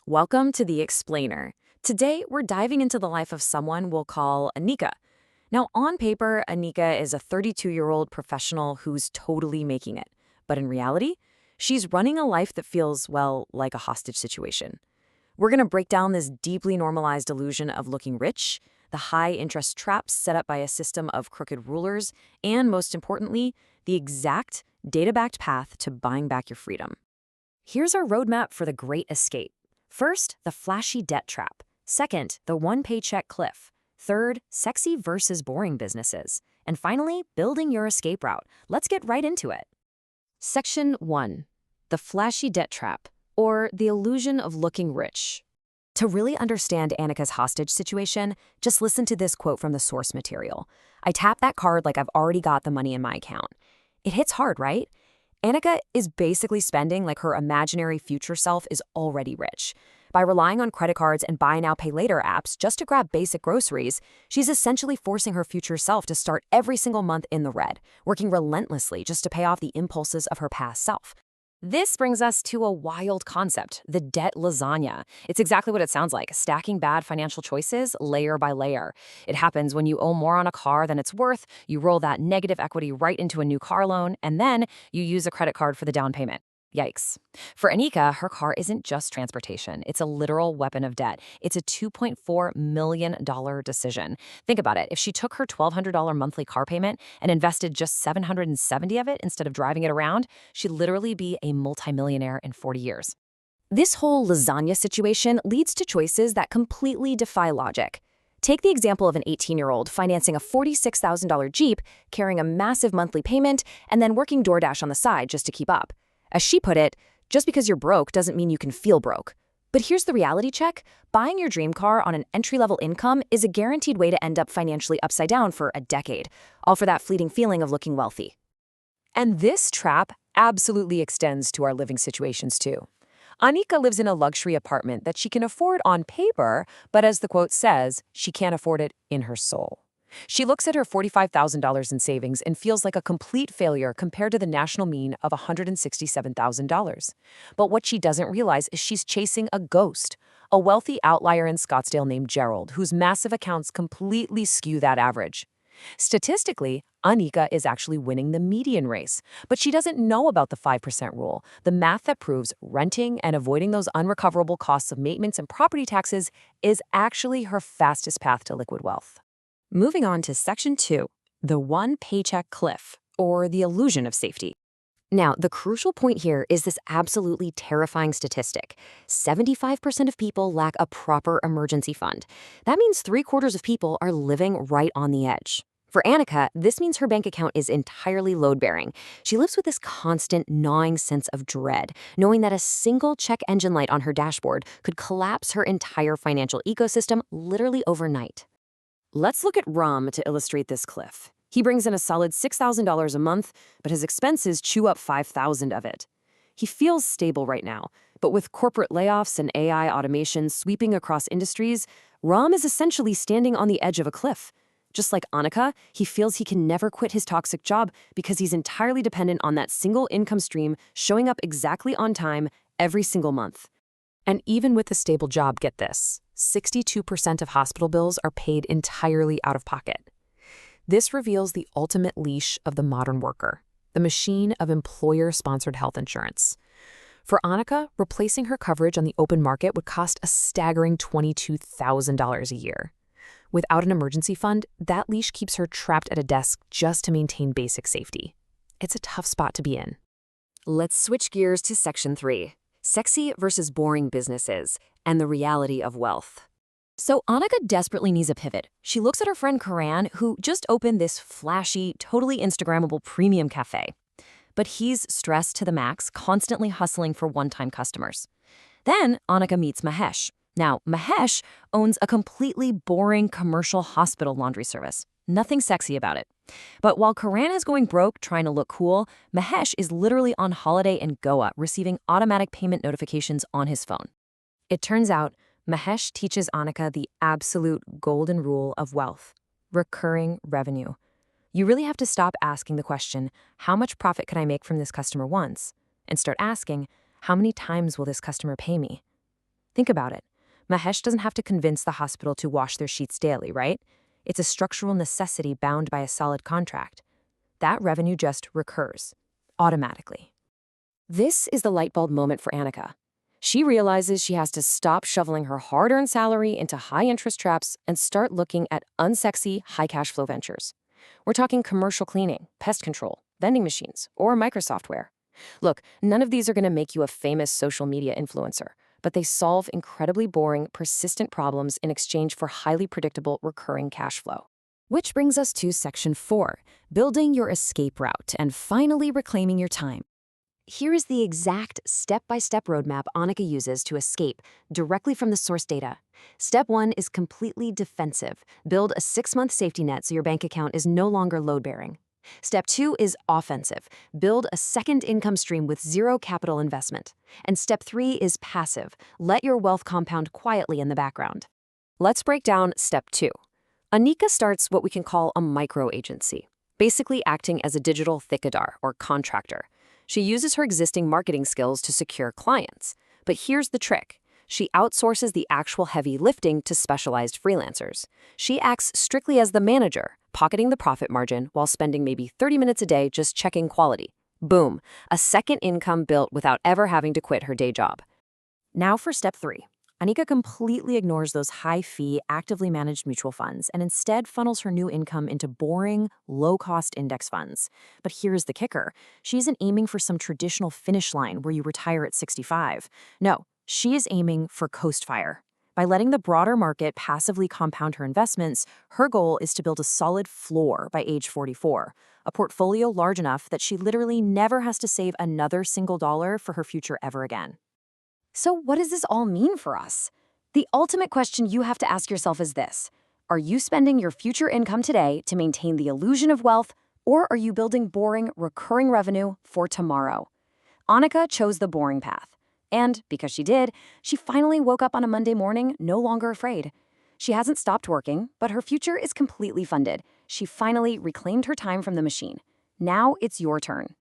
Welcome to The Explainer. Today, we're diving into the life of someone we'll call Anika. Now, on paper, Anika is a 32-year-old professional who's totally making it. But in reality, she's running a life that feels, well, like a hostage situation. We're going to break down this deeply normalized illusion of looking rich, the high-interest traps set up by a system of crooked rulers, and most importantly, the exact, data-backed path to buying back your freedom. Here's our roadmap for the Great Escape. First, the flashy debt trap. Second, the one-paycheck cliff. Third, sexy versus boring businesses. And finally, building your escape route. Let's get right into it. Section 1. The flashy debt trap, or the illusion of looking rich. To really understand Anika's hostage situation, just listen to this quote from the source material. "I tap that card like I've already got the money in my account." It hits hard, right? Anika is basically spending like her imaginary future self is already rich. By relying on credit cards and buy now, pay later apps just to grab basic groceries, she's essentially forcing her future self to start every single month in the red, working relentlessly just to pay off the impulses of her past self. This brings us to a wild concept, the debt lasagna. It's exactly what it sounds like, stacking bad financial choices layer by layer. It happens when you owe more on a car than it's worth, you roll that negative equity right into a new car loan, and then you use a credit card for the down payment. Yikes. For Anika, her car isn't just transportation. It's a literal weapon of debt. It's a $2.4 million decision. Think about it. If she took her $1,200 monthly car payment and invested just $770 of it instead of driving it around, she'd literally be a multimillionaire in 40 years. This whole lasagna situation leads to choices that completely defy logic. Take the example of an 18-year-old financing a $46,000 Jeep, carrying a massive monthly payment, and then working DoorDash on the side just to keep up. As she put it, just because you're broke doesn't mean you can feel broke. But here's the reality check. Buying your dream car on an entry-level income is a guaranteed way to end up financially upside down for a decade, all for that fleeting feeling of looking wealthy. And this trap absolutely extends to our living situations too. Anika lives in a luxury apartment that she can afford on paper, but as the quote says, she can't afford it in her soul. She looks at her $45,000 in savings and feels like a complete failure compared to the national mean of $167,000. But what she doesn't realize is she's chasing a ghost, a wealthy outlier in Scottsdale named Gerald, whose massive accounts completely skew that average. Statistically, Anika is actually winning the median race, but she doesn't know about the 5% rule, the math that proves renting and avoiding those unrecoverable costs of maintenance and property taxes is actually her fastest path to liquid wealth. Moving on to Section 2, the one-paycheck cliff, or the illusion of safety. Now, the crucial point here is this absolutely terrifying statistic. 75% of people lack a proper emergency fund. That means 3/4 of people are living right on the edge. For Anika, this means her bank account is entirely load-bearing. She lives with this constant, gnawing sense of dread, knowing that a single check engine light on her dashboard could collapse her entire financial ecosystem literally overnight. Let's look at Ram to illustrate this cliff. He brings in a solid $6,000 a month, but his expenses chew up $5,000 of it. He feels stable right now, but with corporate layoffs and AI automation sweeping across industries, Ram is essentially standing on the edge of a cliff. Just like Anika, he feels he can never quit his toxic job because he's entirely dependent on that single income stream showing up exactly on time every single month. And even with a stable job, get this, 62% of hospital bills are paid entirely out of pocket. This reveals the ultimate leash of the modern worker, the machine of employer-sponsored health insurance. For Anika, replacing her coverage on the open market would cost a staggering $22,000 a year. Without an emergency fund, that leash keeps her trapped at a desk just to maintain basic safety. It's a tough spot to be in. Let's switch gears to Section 3. Sexy versus boring businesses, and the reality of wealth. So Anika desperately needs a pivot. She looks at her friend Karan, who just opened this flashy, totally Instagrammable premium cafe. But he's stressed to the max, constantly hustling for one-time customers. Then Anika meets Mahesh. Now, Mahesh owns a completely boring commercial hospital laundry service. Nothing sexy about it. But while Karan is going broke trying to look cool, Mahesh is literally on holiday in Goa receiving automatic payment notifications on his phone. It turns out Mahesh teaches Anika the absolute golden rule of wealth, recurring revenue. You really have to stop asking the question, how much profit can I make from this customer once? And start asking, how many times will this customer pay me? Think about it. Mahesh doesn't have to convince the hospital to wash their sheets daily, right? It's a structural necessity bound by a solid contract. That revenue just recurs, automatically. This is the light bulb moment for Anika. She realizes she has to stop shoveling her hard-earned salary into high-interest traps and start looking at unsexy, high-cash flow ventures. We're talking commercial cleaning, pest control, vending machines, or Microsoftware. Look, none of these are going to make you a famous social media influencer, but they solve incredibly boring, persistent problems in exchange for highly predictable, recurring cash flow. Which brings us to Section 4, building your escape route and finally reclaiming your time. Here is the exact step-by-step roadmap Anika uses to escape directly from the source data. Step 1 is completely defensive. Build a 6-month safety net so your bank account is no longer load-bearing. Step 2 is offensive. Build a second income stream with zero capital investment. And Step 3 is passive. Let your wealth compound quietly in the background. Let's break down Step 2. Anika starts what we can call a micro-agency, basically acting as a digital thikadar or contractor. She uses her existing marketing skills to secure clients. But here's the trick. She outsources the actual heavy lifting to specialized freelancers. She acts strictly as the manager, pocketing the profit margin while spending maybe 30 minutes a day just checking quality. Boom, a second income built without ever having to quit her day job. Now for Step 3. Anika completely ignores those high-fee, actively managed mutual funds and instead funnels her new income into boring, low-cost index funds. But here's the kicker. She isn't aiming for some traditional finish line where you retire at 65. No, she is aiming for coast fire. By letting the broader market passively compound her investments, her goal is to build a solid floor by age 44, a portfolio large enough that she literally never has to save another single dollar for her future ever again. So what does this all mean for us? The ultimate question you have to ask yourself is this. Are you spending your future income today to maintain the illusion of wealth, or are you building boring, recurring revenue for tomorrow? Anika chose the boring path. And because she did, she finally woke up on a Monday morning no longer afraid. She hasn't stopped working, but her future is completely funded. She finally reclaimed her time from the machine. Now it's your turn.